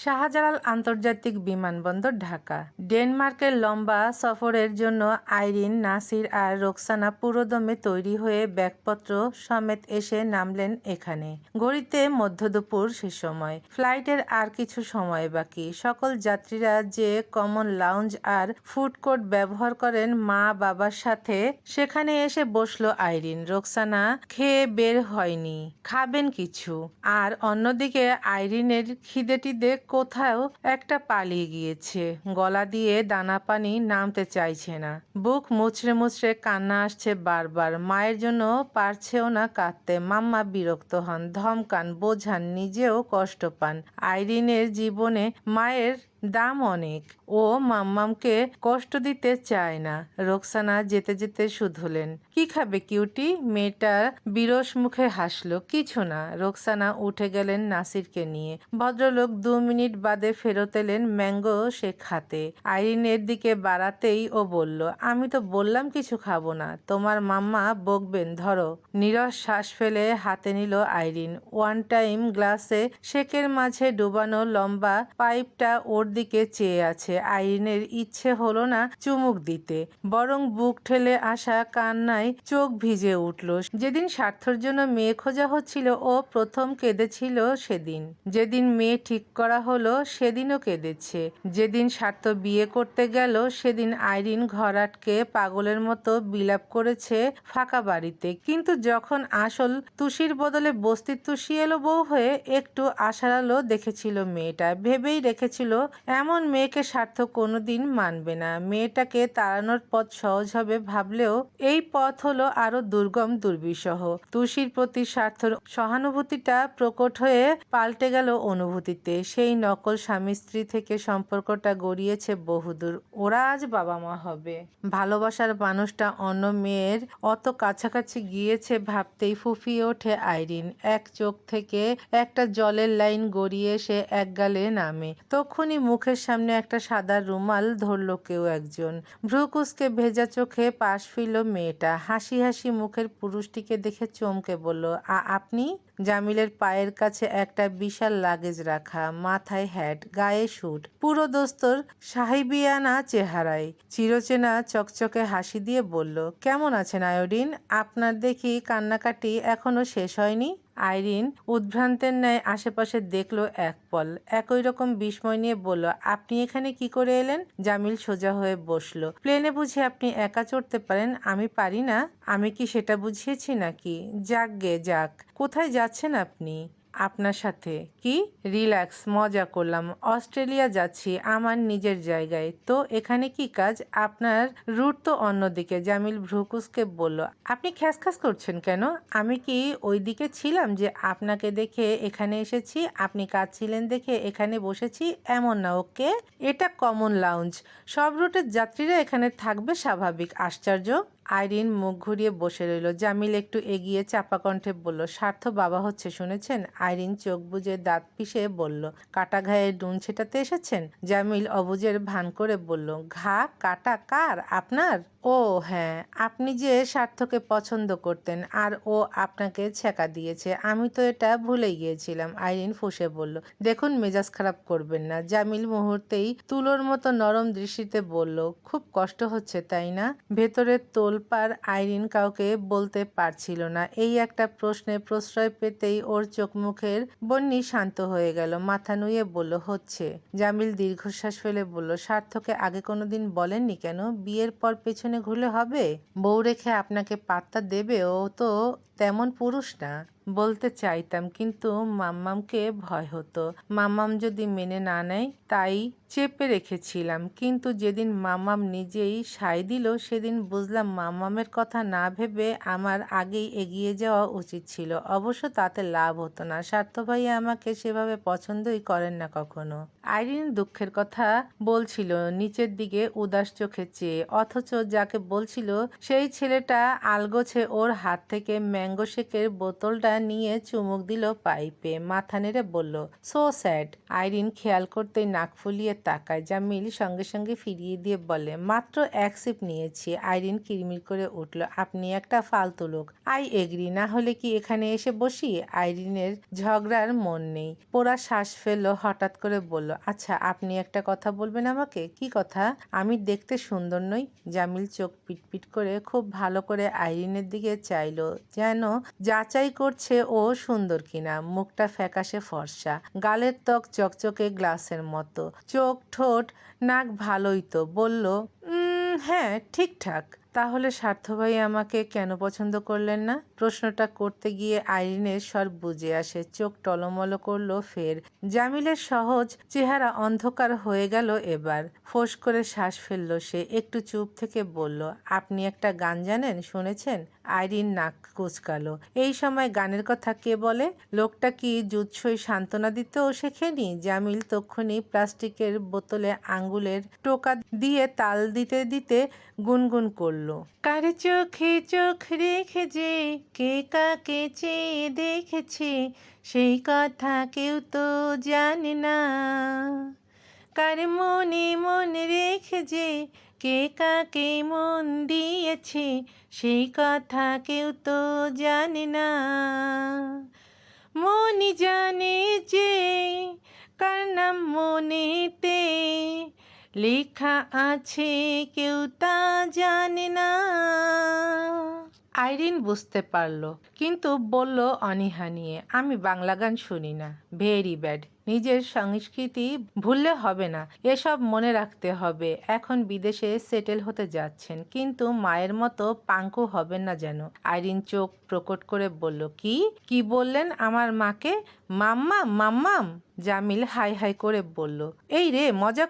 শাহজালাল আন্তর্জাতিক বিমানবন্দর, ঢাকা। ডেনমার্কের লম্বা সফরের জন্য আইরিন, নাসির আর রোকসানা পুরোদমে তৈরি হয়ে ব্যাগপত্র সমেত এসে নামলেন এখানে। ঘড়িতে মধ্যদুপুর সে সময়। ফ্লাইটের আর কিছু সময় বাকি। সকল যাত্রীরা যে কমন লাউঞ্জ আর ফুড কোর্ট ব্যবহার করেন মা বাবার সাথে, সেখানে এসে বসলো আইরিন। রোকসানা খেয়ে বের হয়নি, খাবেন কিছু। আর অন্যদিকে আইরিনের খিদে কোথাও একটা পালিয়ে গিয়েছে। গলা দিয়ে দানা পানি নামতে চাইছে না। বুক মুচড়ে মুচড়ে কান্না আসছে বারবার। মায়ের জন্য পারছেও না কাঁদতে। মাম্মা বিরক্ত হন, ধমকান, বোঝান, নিজেও কষ্ট পান। আইরিনের জীবনে মায়ের দাম অনেক। ও মাম্মামকে কষ্ট দিতে চায় না। রোকসানা যেতে যেতে শুধলেন, কি খাবে কিউটি? মেয়েটা বিরস মুখে হাসলো, কিছু না। রোকসানা উঠে গেলেন নাসিরকে নিয়ে। ভদ্রলোক 2 মিনিট বাদে ফেরত এলেন ম্যাঙ্গো শেক হাতে। আইরিনের দিকে বাড়াতেই ও বলল, আমি তো বললাম কিছু খাবো না। তোমার মাম্মা বকবেন, ধরো। নীরস শ্বাস ফেলে হাতে নিল আইরিন। ওয়ান টাইম গ্লাসে শেকের মাঝে ডুবানো লম্বা পাইপটা ওর দিকে চেয়ে আছে। আইরিনের ইচ্ছে হলো না চুমুক দিতে, বরং বুক ঠেলে আসা কান্নায় চোখ ভিজে উঠল। যেদিন স্বার্থর জন্য মেয়ে খোঁজা হচ্ছিল ও প্রথম কেঁদেছিল সেদিন। যেদিন মেয়ে ঠিক করা হলো সেদিনও কেঁদেছে। যেদিন স্বার্থ বিয়ে করতে গেল সেদিন আইরিন ঘর আটকে পাগলের মতো বিলাপ করেছে ফাঁকা বাড়িতে। কিন্তু যখন আসল তুষির বদলে বস্তির তুষি এলো বউ হয়ে, একটু আশার আলো দেখেছিল মেয়েটা। ভেবেই রেখেছিল এমন মেয়েকে স্বার্থ কোনোদিন মানবে না। মেয়েটাকে তাড়ানোর পথ সহজ হবে ভাবলেও এই পথ হলো আরো দুর্গম, দুর্বিষহ। তুষির প্রতি স্বার্থর সহানুভূতিটা প্রকট হয়ে পাল্টে গেল অনুভূতিতে। সেই নকল স্বামী স্ত্রী থেকে সম্পর্কটা গড়িয়েছে বহুদূর। ওরা আজ বাবা মা হবে। ভালোবাসার মানুষটা অন্য মেয়ের অত কাছাকাছি গিয়েছে ভাবতেই ফুফিয়ে ওঠে আইরিন। এক চোখ থেকে একটা জলের লাইন গড়িয়ে এসে এক গালে নামে। তখনই মুখের সামনে একটা সাদা রুমাল ধরল কেউ একজন। ভ্রুকুসকে ভেজা চোখে পাশ ফিরল মেয়েটা। হাসি হাসি মুখের পুরুষটিকে দেখে চমকে বলল, আপনি? জামিলের পায়ের কাছে একটা বিশাল লাগেজ রাখা, মাথায় হ্যাট, গায়ে স্যুট, পুরো দোস্তর সাহেবিয়ানা চেহারায় চিরচেনা চকচকে হাসি দিয়ে বলল, কেমন আছেন আয়োডিন? আপনার দেখি কান্নাকাটি এখনো শেষ হয়নি। আইরিন উদ্ভ্রান্তের ন্যায় আশেপাশে দেখলো এক পল। একই রকম বিস্ময় নিয়ে বলল, আপনি এখানে কি করে এলেন? জামিল সোজা হয়ে বসলো। প্লেনে বুঝি আপনি একা চড়তে পারেন, আমি পারি না? আমি কি সেটা বুঝিয়েছি নাকি? যাক গে যাক। কোথায় যাচ্ছেন আপনি? আপনার সাথে। কি? রিল্যাক্স, মজা করলাম। অস্ট্রেলিয়া যাচ্ছি, আমার নিজের জায়গায়। তো এখানে কি কাজ? আপনার রুট তো অন্যদিকে। জামিল ভ্রুকুসকে বলল, আপনি খ্যাসখ্যাস করছেন কেন? আমি কি ওই দিকে ছিলাম যে আপনাকে দেখে এখানে এসেছি? আপনি কাজ ছিলেন দেখে এখানে বসেছি এমন না, ওকে? এটা কমন লাউঞ্জ, সব রুটের যাত্রীরা এখানে থাকবে, স্বাভাবিক। আশ্চর্য। আইরিন মুখ ঘুরিয়ে বসে রইল। জামিল একটু এগিয়ে চাপা কণ্ঠে বলল, স্বার্থ বাবা হচ্ছে, শুনেছেন? আইরিন চোখ বুজে দাঁত পিষে বলল, কাটা ঘায়ে নুন ছেটাতে এসেছেন? জামিল অবুঝের ভান করে বলল, ঘা কাটা কার? আপনার? ও হ্যাঁ, আপনি যে স্বার্থকে পছন্দ করতেন আর ও আপনাকে ছ্যাঁকা দিয়েছে, আমি তো এটা ভুলে গিয়েছিলাম। আইরিন ফুঁসে বলল, দেখুন মেজাজ খারাপ করবেন না। জামিল মুহূর্তেই তুলোর মতো নরম দৃষ্টিতে বলল, খুব কষ্ট হচ্ছে তাই না? ভেতরের তোলপাড় আইরিন কাউকে বলতে পারছিল না। এই একটা প্রশ্নে প্রশ্রয় পেতেই ওর চোখ মুখের বন্যি শান্ত হয়ে গেল। মাথা নুয়ে বলল, হচ্ছে। জামিল দীর্ঘশ্বাস ফেলে বলল, স্বার্থকে আগে কোনোদিন বলেননি কেন? বিয়ের পর পেছনে ঘুরলে হবে? বউ রেখে আপনাকে পাত্তা দেবে? ও তো তেমন পুরুষ না। বলতে চাইতাম, কিন্তু মাম্মামকে ভয় হতো। মাম্মাম যদি মেনে না নেয়, তাই চেপে রেখেছিলাম। কিন্তু যেদিন মাম্মাম নিজেই সায় দিল সেদিন বুঝলাম মাম্মামের কথা না ভেবে আমার আগেই এগিয়ে যাওয়া উচিত ছিল। অবশ্য তাতে লাভ হতো না। স্বার্থ ভাইয়া আমাকে সেভাবে পছন্দই করেন না কখনো। আইরিন দুঃখের কথা বলছিল নিচের দিকে উদাস চোখে চেয়ে, অথচ যাকে বলছিল সেই ছেলেটা আলগোছে ওর হাত থেকে ম্যাঙ্গো শেকের বোতলটা নিয়ে চুমুক দিল পাইপে, মাথা নেড়ে বলল, সো স্যাড। আইরিন খেয়াল করতেই নাক ফুলিয়ে তাকায়। জামিল সঙ্গে সঙ্গে ফিরিয়ে দিয়ে বলে, মাত্র এক সিপ নিয়েছি। আইরিন কিরমির করে উঠল, আপনি একটা ফালতু লোক। আই এগ্রি, না হলে কি এখানে এসে বসি? আইরিনের ঝগড়ার মন নেই। পোড়া শ্বাস ফেললো, হঠাৎ করে বলল, আচ্ছা আপনি একটা কথা বলবেন আমাকে? কি কথা? আমি দেখতে সুন্দর নই? জামিল চোখ পিটপিট করে খুব ভালো করে আইরিনের দিকে চাইলো, যেন যাচাই করছে ও সুন্দর কিনা। মুখটা ফ্যাকাশে ফর্সা, গালের ত্বক চকচকে গ্লাসের মতো, চোখ ঠোঁট নাক ভালোই তো। বলল, হ্যাঁ ঠিকঠাক। তাহলে স্বার্থ ভাই আমাকে কেন পছন্দ করলেন না? প্রশ্নটা করতে গিয়ে আইরিনের স্বর বুঝে আসে, চোখ টলমলো করলো ফের। জামিলের সহজ চেহারা অন্ধকার হয়ে গেল এবার। ফোঁস করে শ্বাস ফেলল সে, একটু চুপ থেকে বলল, আপনি একটা গান জানেন, শুনেছেন? আইরিন নাক কুচকালো। এই সময় গানের কথা কে বলে? লোকটা কি জুৎসই সান্ত্বনা দিতেও শেখেনি? জামিল তক্ষুনি প্লাস্টিকের বোতলে আঙ্গুলের টোকা দিয়ে তাল দিতে দিতে গুনগুন করলো, কার চোখে চোখ রেখে যে কে কাকে চেয়ে দেখেছে, সেই কথা কেউ তো জানে না। কার মনে মন রেখে যে কে কাকে মন দিয়েছে, সেই কথা কেউ তো জানে না। মনই জানে যে কার নাম মনেতে লেখা আছে, কেউ তা জানে না। আইরিন বুঝতে পারল, কিন্তু বলল অনীহা নিয়ে, আমি বাংলা গান শুনি না, ভেরি ব্যাড। নিজের সংস্কৃতি ভুললে হবে না, এসব মনে রাখতে হবে। এখন বিদেশে সেটেল হতে যাচ্ছেন, কিন্তু মায়ের মতো পাঙ্কু হবেন না যেন। আইরিন চোখ প্রকট করে বলল, কি বললেন আমার মাকে? মাম্মাম মাম্মাম? জামিল হাই হাই করে বলল, এই রে, মজা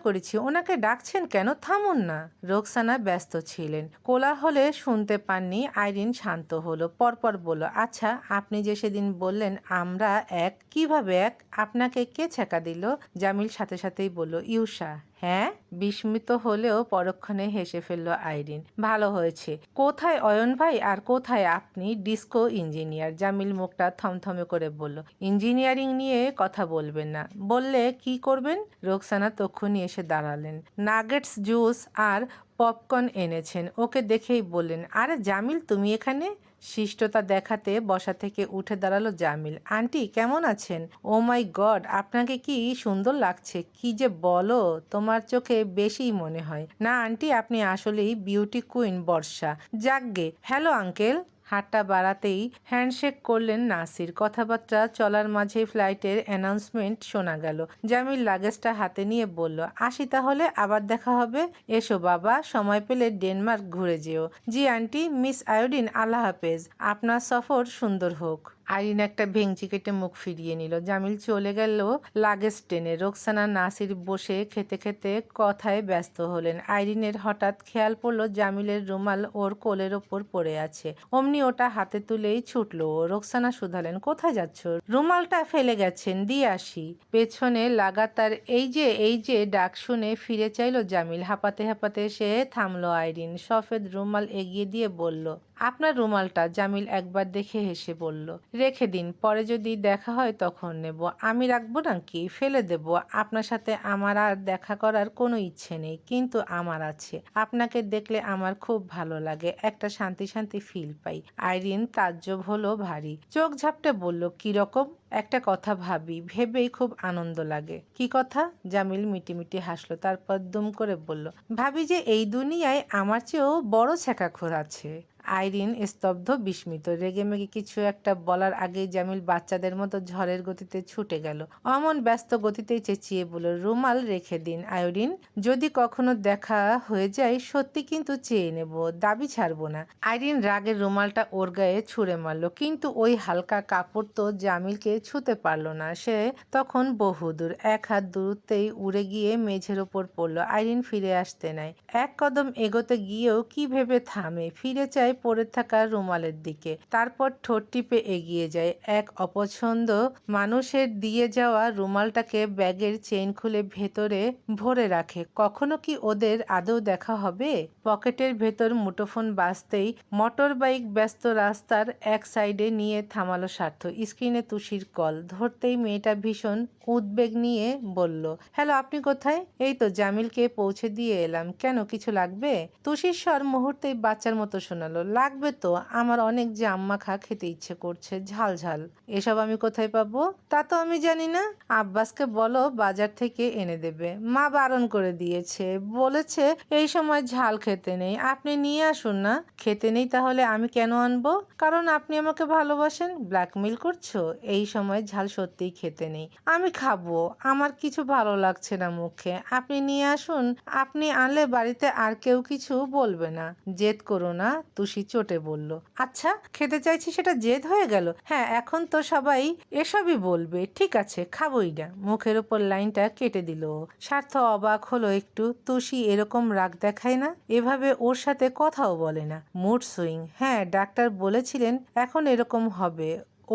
করেছি, ওনাকে ডাকছেন কেন? থামুন না। রোকসানা ব্যস্ত ছিলেন, কোলাহলে শুনতে পাননি। আইরিন শান্ত হলো, পরপর বলল, আচ্ছা আপনি যে সেদিন বললেন আমরা এক, কিভাবে এক? আপনাকে কে ছ্যাঁকা দিল? জামিল সাথে সাথেই বলল, ইউসা। হ্যাঁ? বিস্মিত হলেও পরক্ষণে হেসে ফেলল আইরিন। ভালো হয়েছে। কোথায় অয়ন ভাই আর কোথায় আপনি ডিস্কো ইঞ্জিনিয়ার? জামিল মুখটা থমথমে করে বলল, ইঞ্জিনিয়ারিং নিয়ে কথা বলবেন না। বললে কি করবেন? রোকসানা তক্ষুনি এসে দাঁড়ালেন, নাগেটস, জুস আর পপকর্ন এনেছেন। ওকে দেখেই বললেন, আরে জামিল তুমি এখানে? শিষ্টতা দেখাতে বসা থেকে উঠে দাঁড়ালো জামিল। আন্টি কেমন আছেন? ও মাই গড, আপনাকে কি সুন্দর লাগছে। কি যে বলো, তোমার চোখে বেশিই মনে হয়। না আন্টি, আপনি আসলেই বিউটি কুইন বর্ষা। যাকগে, হ্যালো আঙ্কেল। হাতটা বাড়াতেই হ্যান্ডশেক করলেন নাসির। কথাবার্তা চলার মাঝে ফ্লাইটের অ্যানাউন্সমেন্ট শোনা গেল। জামিল লাগেজটা হাতে নিয়ে বলল, আসি তাহলে, আবার দেখা হবে। এসো বাবা, সময় পেলে ডেনমার্ক ঘুরে যেও। জি আন্টি। মিস আয়োডিন, আল্লাহ হাফেজ, আপনার সফর সুন্দর হোক। আইরিন একটা ভেঙচি কেটে মুখ ফিরিয়ে নিল। জামিল চলে গেল লাগেজ টেনে। রোকসানা নাসির বসে খেতে খেতে কথায় ব্যস্ত হলেন। আইরিনের হঠাৎ খেয়াল পড়ল জামিলের রুমাল ওর কোলের ওপর পড়ে আছে। অমনি ওটা হাতে তুলেই ছুটল। রোকসানা শুধালেন, কোথায় যাচ্ছ? রুমালটা ফেলে গেছেন, দিয়ে আসি। পেছনে লাগাতার এই যে ডাক শুনে ফিরে চাইল জামিল। হাঁপাতে হাঁপাতে সে থামলো। আইরিন সফেদ রুমাল এগিয়ে দিয়ে বলল, আপনার রুমালটা। জামিল একবার দেখে হেসে বলল, রেখে দিন, পরে যদি দেখা হয় তখন নেব। আমি রাখবো নাকি? ফেলে দেব? আপনার সাথে আমার আর দেখা করার কোনো ইচ্ছে নেই, কিন্তু আমার আছে। আপনাকে দেখলে আমার খুব ভালো লাগে, একটা শান্তি শান্তি ফিল পাই। আইরিন তাজ্জব হলো ভারী, চোখ ঝাপটে বলল, কিরকম? একটা কথা ভাবি, ভেবেই খুব আনন্দ লাগে। কি কথা? জামিল মিটিমিটি হাসলো, তারপর দুম করে বলল, ভাবি যে এই দুনিয়ায় আমার চেয়েও বড় ছ্যাঁকাখোর আছে। আইরিন স্তব্ধ, বিস্মিত। রেগেমেগে কিছু একটা বলার আগেই জামিল বাচ্চাদের মতো ঝড়ের গতিতে ছুটে গেল। অমন ব্যস্ত গতিতেই চেঁচিয়ে বলল, রুমাল রেখে দিন আয়োডিন, যদি কখনো দেখা হয়ে যায় সত্যি কিন্তু চেয়ে নেব, দাবি ছাড়বো না। আইরিন রাগের রুমালটা ওর গায়ে ছুঁড়ে মারল, কিন্তু ওই হালকা কাপড় তো জামিলকে ছুঁতে পারল না। সে তখন বহুদূর, এক হাত দূরত্বেই উড়ে গিয়ে মেঝের ওপর পড়ল। আইরিন ফিরে আসতে নাই, এক কদম এগোতে গিয়েও কি ভেবে থামে, ফিরে চায় পড়ে থাকা রুমালের দিকে, তারপর ঠোঁট টিপে এগিয়ে যায়। এক অপছন্দ মানুষের দিয়ে যাওয়া রুমালটাকে ব্যাগের চেইন খুলে ভেতরে ভরে রাখে। কখনো কি ওদের আদৌ দেখা হবে? পকেটের ভেতর মুঠোফোন বাজতেই মোটর বাইক ব্যস্ত রাস্তার এক সাইডে নিয়ে থামালো সার্থ। স্ক্রিনে তুষির কল। ধরতেই মেয়েটা ভীষণ উদ্বেগ নিয়ে বলল, হ্যালো, আপনি কোথায়? এই তো জামিলকে পৌঁছে দিয়ে এলাম। কেন, কিছু লাগবে? তুষির স্বর মুহূর্তেই বাচ্চার মতো শোনালো, লাগবে তো, আমার অনেক জাম মাখা খেতে ইচ্ছে করছে, ঝাল ঝাল। এসব আমি কোথায় পাবো? তা তো আমি জানি না। আব্বাসকে বলো বাজার থেকে এনে দেবে। মা বারণ করে দিয়েছে, বলেছে এই সময় ঝাল খেতে নেই। আপনি নিয়ে আসুন না। খেতে নেই তাহলে আমি কেন আনবো? কারণ আপনি আমাকে ভালোবাসেন। ব্ল্যাকমেল করছো? এই সময় ঝাল সত্যিই খেতে নেই। আমি খাবো, আমার কিছু ভালো লাগছে না মুখে। আপনি নিয়ে আসুন। আপনি আনলে বাড়িতে আর কেউ কিছু বলবে না। জেদ করো না, তুষি চটে বলল। আচ্ছা, খেতে চাইছি সেটা জেদ হয়ে গেল? হ্যাঁ, এখন তো সবাই এসবই বলবে। ঠিক আছে, খাবোই না। মুখের ওপর লাইনটা কেটে দিল। সার্থ অবাক হলো একটু। তুষি এরকম রাগ দেখায় না, এভাবে ওর সাথে কথাও বলে না। Mood swing. হ্যাঁ, ডাক্তার বলেছিলেন এখন এরকম হবে।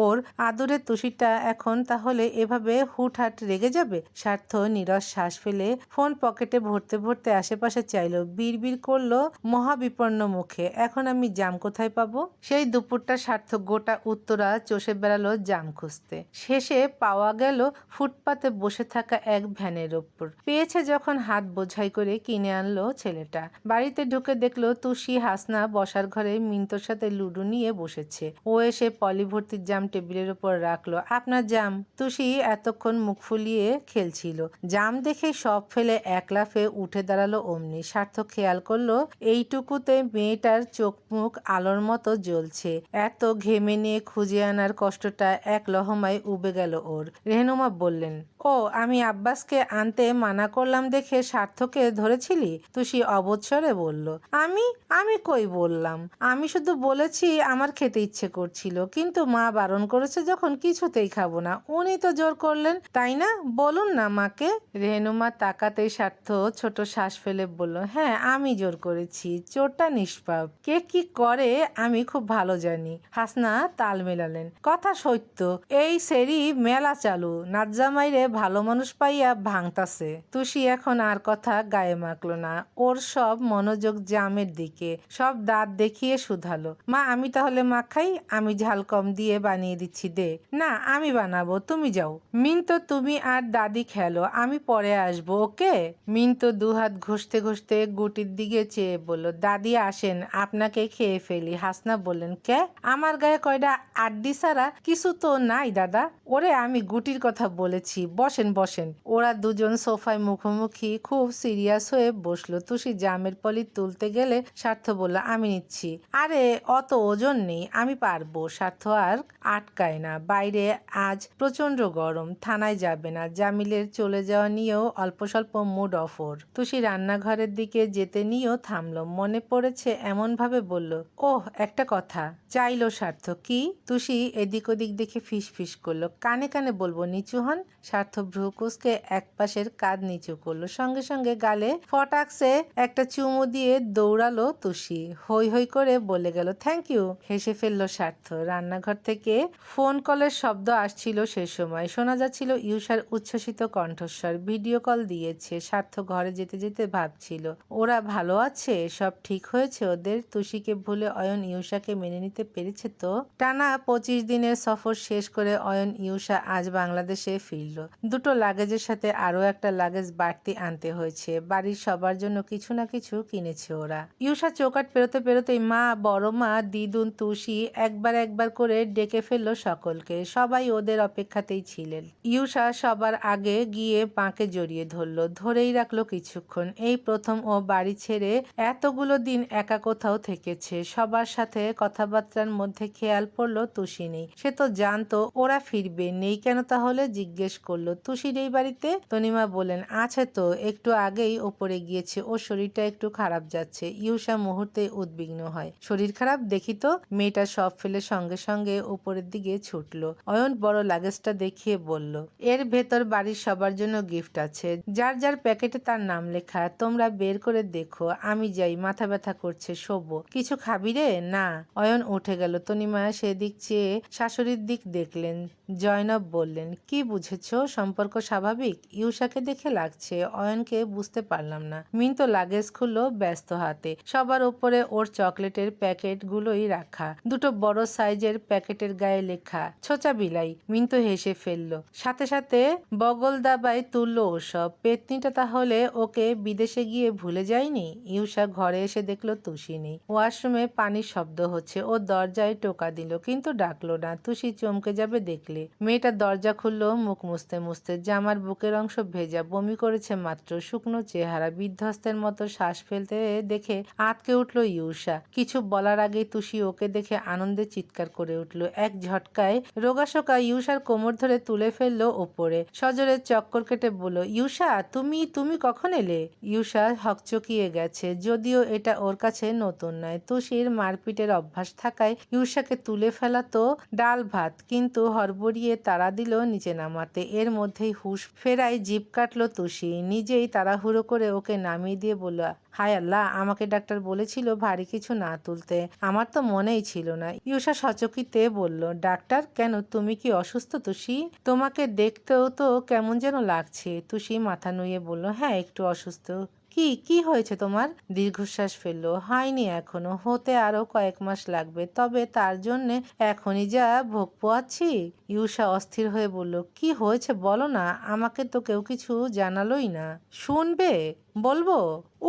ওর আদরের তুষিটা এখন তাহলে এভাবে হুটহাট রেগে যাবে? সার্থ নীরস শ্বাস ফেলে ফোন পকেটে ভরতে ভরতে আশেপাশে চাইলো। বিড়বিড় করলো মহাবিপন্ন মুখে, এখন আমি জাম কোথায় পাবো? সেই দুপুরটা সার্থ গোটা উত্তরা চষে বেড়ালো জাম খুঁজতে। শেষে পাওয়া গেল ফুটপাতে বসে থাকা এক ভ্যানের ওপর। পেয়েছে যখন হাত বোঝাই করে কিনে আনলো ছেলেটা। বাড়িতে ঢুকে দেখলো তুষি হাসনা বসার ঘরে মিন্টোর সাথে লুডো নিয়ে বসেছে। ও এসে পলি ভর্তির জাম টেবিলের উপর রাখলো। আপনার জাম। তুষি এতক্ষণ মুখ ফুলিয়ে খেলছিল। জাম দেখে সব ফেলে এক লাফে উঠে দাঁড়ালো অমনি। সার্থ খেয়াল করলো এইটুকুতে মেয়েটার চোখ মুখ আলোর মতো জ্বলছে। এত ঘেমে নিয়ে খুঁজে আনার কষ্টটা এক লহমায় উবে গেল ওর। রেহনুমা বললেন, ও আমি আব্বাসকে আনতে মানা করলাম দেখে সার্থকে ধরেছিলি? তুষি অবৎসরে বলল, আমি আমি কই বললাম? আমি শুধু বলেছি আমার খেতে ইচ্ছে করছিল, কিন্তু মা বারণ করেছে যখন কিছুতেই খাবো না। উনি তো জোর করলেন, তাই না? বলুন না মাকে। রেহনুমা তাকাতেই সার্থ ছোট শ্বাস ফেলে বলল, হ্যাঁ আমি জোর করেছি। চোরটা নিষ্পাপ, কে কি করে আমি খুব ভালো জানি। হাসনা তাল মেলালেন, কথা সত্য। এই সেরি মেলা চালু, নাজ্জামাইরে ভালো মানুষ পাইয়া ভাঙতাছে। তুষি এখন আর কথা গায়ে মাখলো না। ওর সব মনোযোগ জামের দিকে। সব দাঁত দেখিয়ে শুধালো, মা আমি তাহলে মাখাই? আমি ঝাল কম দিয়ে বানিয়ে দিচ্ছি, দে। না আমি বানাবো, তুমি যাও। মিন্তো তুমি আর দাদি খেলো, আমি পরে আসবো, ওকে? মিন্তো দুহাত ঘষতে ঘষতে গুটির দিকে চেয়ে বলল, দাদি আসেন, আপনাকে খেয়ে ফেলি। হাসনা বললেন, কে? আমার গায়ে কয়টা আড্ডি ছাড়া কিছু তো নাই দাদা। ওরে আমি গুটির কথা বলেছি। বসেন বসেন। ওরা দুজন সোফায় মুখোমুখি খুব সিরিয়াস হয়ে বসলো। তুষি জামের পলি তুলতে গেলে সার্থ বলল, আমি নিচ্ছি। আরে অত ওজন নেই, আমি পারবো। সার্থ আর আটকায় না। বাইরে আজ প্রচন্ড গরম, থানায় যাবে না। জামিলের চলে যাওয়া নিয়েও অল্প স্বল্প মুড অফ ওর। তুষি রান্নাঘরের দিকে যেতে নিয়েও থামলো। মনে পড়েছে এমন ভাবে বলল, ওহ একটা কথা। চাইলো সার্থ। কি? তুষি এদিক ওদিক দেখে ফিস ফিস করলো, কানে কানে বলবো, নিচু হন। সার্থ ভ্রুকুসকে এক পাশের কাঁধ নিচু করলো। সঙ্গে সঙ্গে গালে ফটাকসে একটা চুমু দিয়ে দৌড়ালো তুষি। হই হই করে বলে গেল, থ্যাংক ইউ। হেসে ফেললো সার্থ। রান্নাঘর থেকে ফোন কলের শব্দ আসছিল সে সময়। শোনা যাচ্ছিল ইউষার উচ্ছ্বসিত কণ্ঠস্বর। ভিডিও কল দিয়েছে। সার্থ ঘরে যেতে যেতে ভাবছিল, ওরা ভালো আছে? সব ঠিক হয়েছে ওদের? তুষিকে ভুলে অয়ন ইউষাকে মেনে নিতে পেরেছে তো? টানা 25 দিনের সফর শেষ করে অয়ন ইউষা আজ বাংলাদেশে ফিরল। দুটো লাগেজের সাথে আরো একটা লাগেজ বাড়তি আনতে হয়েছে। বাড়ির সবার জন্য কিছু না কিছু কিনেছে ওরা। ইউষা চৌকাঠ পেরোতে পেরোতেই মা, বড় মা, দিদুন, তুষি একবার একবার করে ডেকে ফেললো সকলকে। সবাই ওদের অপেক্ষাতেই ছিলেন। ইউষা সবার আগে গিয়ে মাকে জড়িয়ে ধরলো। ধরেই রাখলো কিছুক্ষণ। এই প্রথম ও বাড়ি ছেড়ে এতগুলো দিন একা কোথাও থেকেছে। সবার সাথে কথাবার্তার মধ্যে খেয়াল পড়লো তুষি নেই। সে তো জানতো ওরা ফিরবে। নেই কেন তাহলে? জিজ্ঞেস করলো, তুষির এই বাড়িতে? তনিমা বলেন, আছে তো, একটু আগেই ওপরে গিয়েছে। ওর শরীরটা একটু খারাপ যাচ্ছে। ইউষা মুহূর্তে উদ্বিগ্ন হয়। শরীর খারাপ? দেখি তো। মেয়েটা সব ফেলে সঙ্গে সঙ্গে উপরে উপরের দিকে ছুটল। অয়ন বড় লাগেজটা দেখিয়ে বলল, এর ভেতর বাড়ির সবার জন্য গিফট আছে, যার যার প্যাকেটে তার নাম লেখা। তোমরা বের করে দেখো, আমি যাই, মাথা ব্যথা করছে, শোবো। কিছু খাবি রে? না। অয়ন উঠে গেল। তনিমা সেদিক চেয়ে শাশুড়ির দিক দেখলেন। জয়নব বললেন, কি বুঝেছ? সম্পর্ক স্বাভাবিক? ইউষাকে দেখে লাগছে। অয়নকে বুঝতে পারলাম না। মিন্তো লাগেজ খুললো ব্যস্ত হাতে। সবার উপরে ওর চকলেটের প্যাকেটগুলোই রাখা। দুটো বড় সাইজের প্যাকেটের গায়ে লেখা ছোচা বিলাই। মিন্তো হেসে ফেললো, সাথে সাথে বগল দাবায় তুললো ওসব। পেতনিটা তাহলে ওকে বিদেশে গিয়ে ভুলে যায়নি? ইউষা ঘরে এসে দেখলো তুষি নেই। ওয়াশরুমে পানির শব্দ হচ্ছে। ও দরজায় টোকা দিল, কিন্তু ডাকলো না। তুষি চমকে যাবে দেখলে। মেয়েটা দরজা খুললো মুখ মুছতে মুছতে। জামার বুকের অংশ ভেজা, বমি করেছে মাত্র, শুকনো চেহারা, বিধ্বস্তের মতো শ্বাস ফেলতে দেখে আঁতকে উঠল ইউষা। কিছু বলার আগেই তুষি ওকে দেখে আনন্দে চিৎকার করে উঠল। এক ঝটকায় রোগাশোকা ইউষার কোমর ধরে তুলে ফেললো ওপরে। সজোরে চক্কর কেটে বলল, ইউষা, তুমি তুমি কখন এলে? ইউষা হকচকিয়ে গেছে, যদিও এটা ওর কাছে নতুন নয়। তুষির মারপিটের অভ্যাস থাকায় ইউষাকে তুলে ফেলা তো ডাল ভাত, কিন্তু হড়বড়িয়ে তাড়া দিল নিচে নামাতে। এর মধ্যেই হুঁশ ফেরায় জিভ কাটল তুষি। নিজেই তাড়াহুড়ো করে ওকে নামিয়ে দিয়ে বলল, হায় আল্লাহ, আমাকে ডাক্তার বলেছিল ভারী কিছু না তুলতে। আমার তো মনেই ছিল না। ইউষা সচকিতে বলল, ডাক্তার কেন? তুমি কি অসুস্থ তুষি? তোমাকে দেখতেও তো কেমন যেন লাগছে। তুষি মাথা নুয়ে বলল, হ্যাঁ একটু অসুস্থ। কি কি হয়েছে তোমার? দীর্ঘশ্বাস ফেললো, হয়নি এখনো, হতে আরো কয়েক মাস লাগবে, তবে তার জন্যে এখনই যা ভোগ পোয়াচ্ছি। ইউষা অস্থির হয়ে বলল, কি হয়েছে বলো না, আমাকে তো কেউ কিছু জানালোই না। শুনবে? বলবো?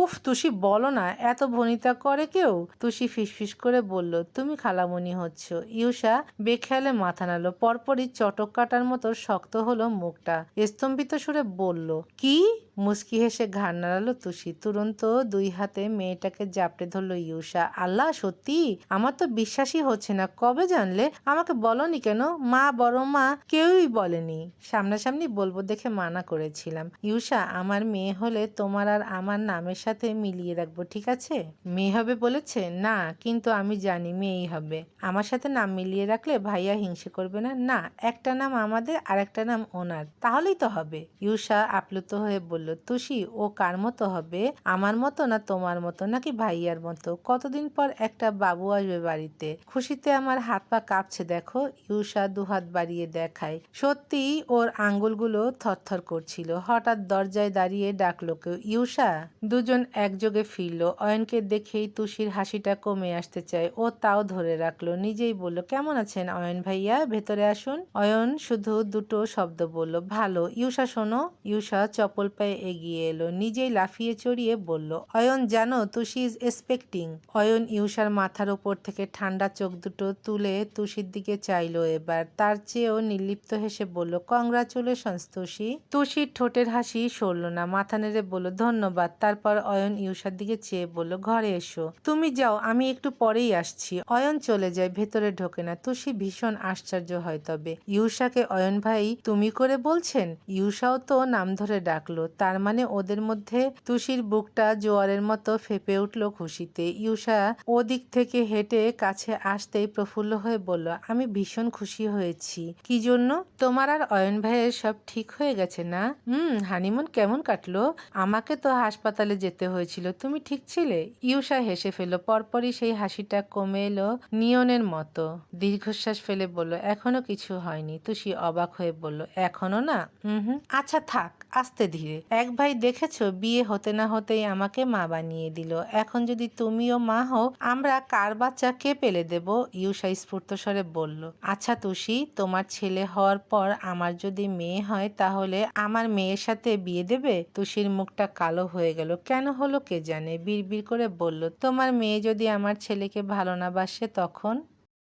উফ তুষি, বলো না, এত ভনিতা করে কেউ? তুষি ফিসফিস করে বলল, তুমি খালামণি হচ্ছ। ইউষা বেখেয়ালে মাথা নাড়ল। পরপরই চটক কাটার মতো শক্ত হলো মুখটা। স্তম্ভিত সুরে বলল, কি? মুচকি হেসে ঘাড় নাড়ালো তুষি। তুরন্ত দুই হাতে মেয়েটাকে জাপটে ধরল ইউষা। আল্লাহ, সত্যি? আমার তো বিশ্বাসই হচ্ছে না। কবে জানলে? আমাকে বলনি কেন? মা, বড় মা কেউই বলেনি। সামনাসামনি বলবো দেখে মানা করেছিলাম। ইউষা, আমার মেয়ে হলে তোমার আর আমার নামের সাথে মিলিয়ে রাখবো, ঠিক আছে? মেয়ে হবে বলেছে? না, কিন্তু আমি জানি মেয়েই হবে। আমার সাথে নাম মিলিয়ে রাখলে ভাইয়া হিংসে করবে না? না, একটা নাম আমাদের আর একটা নাম ওনার, তাহলেই তো হবে। ইউষা আপ্লুত হয়ে বলল, তুষি, ও কার মতো হবে? আমার মতো না তোমার মতো, নাকি ভাইয়ার মতো? কতদিন পর একটা বাবু আসবে বাড়িতে। খুশিতে আমার হাত পা কাঁপছে দেখো। ইউষা দুহাত বাড়িয়ে দেখায়। সত্যি ওর আঙ্গুলগুলো থরথর করছিল। হঠাৎ দরজায় দাঁড়িয়ে ডাকলো কেউ, ইউষা। দুজন একযোগে ফিরল। অয়নকে দেখেই তুষির হাসিটা কমে আসতে চায়। ও তাও ধরে রাখলো। নিজেই বলল, কেমন আছেন অয়ন ভাইয়া? ভেতরে আসুন। অয়ন শুধু দুটো শব্দ বলল, ভালো। ইউষা শোনো। ইউষা চপল পায়ে এগিয়ে এলো। নিজেই লাফিয়ে চড়িয়ে বলল, অয়ন জানো তুষি ইজ এক্সপেক্টিং। অয়ন ইউষার মাথার ওপর থেকে ঠান্ডা চোখ দুটো তুলে তুষির দিকে চাইলো। এবার তার চেয়েও নির্লিপ্ত হেসে বলল, কংগ্রাচুলেশনস তুষি। তুষির ঠোঁটের হাসি সরল না, মাথা নেড়ে বলল, ধন্যবাদ। তারপর অয়ন ইউষার দিকে চেয়ে বলল, ঘরে এসো। তুমি যাও, আমি একটু পরেই আসছি। অয়ন চলে যায়, ভেতরে ঢোকে না। তুষি ভীষণ আশ্চর্য হয়। তবে ইউষাকে অয়ন ভাই তুমি করে বলছেন? ইউষাও তো নাম ধরে ডাকলো। তার মানে ওদের মধ্যে? তুষির বুকটা জোয়ারের মতো ফেপে উঠল খুশিতে। ইউষা ওদিক থেকে হেঁটে কাছে আসতেই প্রফুল্ল হয়ে বলল, আমি ভীষণ খুশি হয়েছি। কি জন্য? তোমার আর অয়ন ভাইয়ের সব ঠিক হয়ে গেছে না? হানিমুন কেমন কাটলো? আমাকে তো হাসপাতালে যেতে হয়েছিল, তুমি ঠিক ছিলে? ইউষা হেসে ফেলল। পরপরই সেই হাসিটা কমে এলো নিয়নের মতো। দীর্ঘশ্বাস ফেলে বলল, এখনো কিছু হয়নি। তুষি অবাক হয়ে বলল, এখনো না? আচ্ছা থাক, আস্তে ধীরে। এক ভাই দেখেছো, বিয়ে হতে না হতেই আমাকে মা বানিয়ে দিল। এখন যদি তুমিও মা হও, আমরা কার বাচ্চা কে পেলে দেব? ইউষা স্ফূর্ত স্বরে বলল, আচ্ছা তুষি, তোমার ছেলে হওয়ার পর আমার যদি মেয়ে হয়, তাহলে আমার মেয়ের সাথে বিয়ে দেবে? তুষির মুখটা কালো হয়ে গেল। কেন হলো কে জানে। বিড়বিড় করে বলল, তোমার মেয়ে যদি আমার ছেলেকে ভালো না বাসে তখন?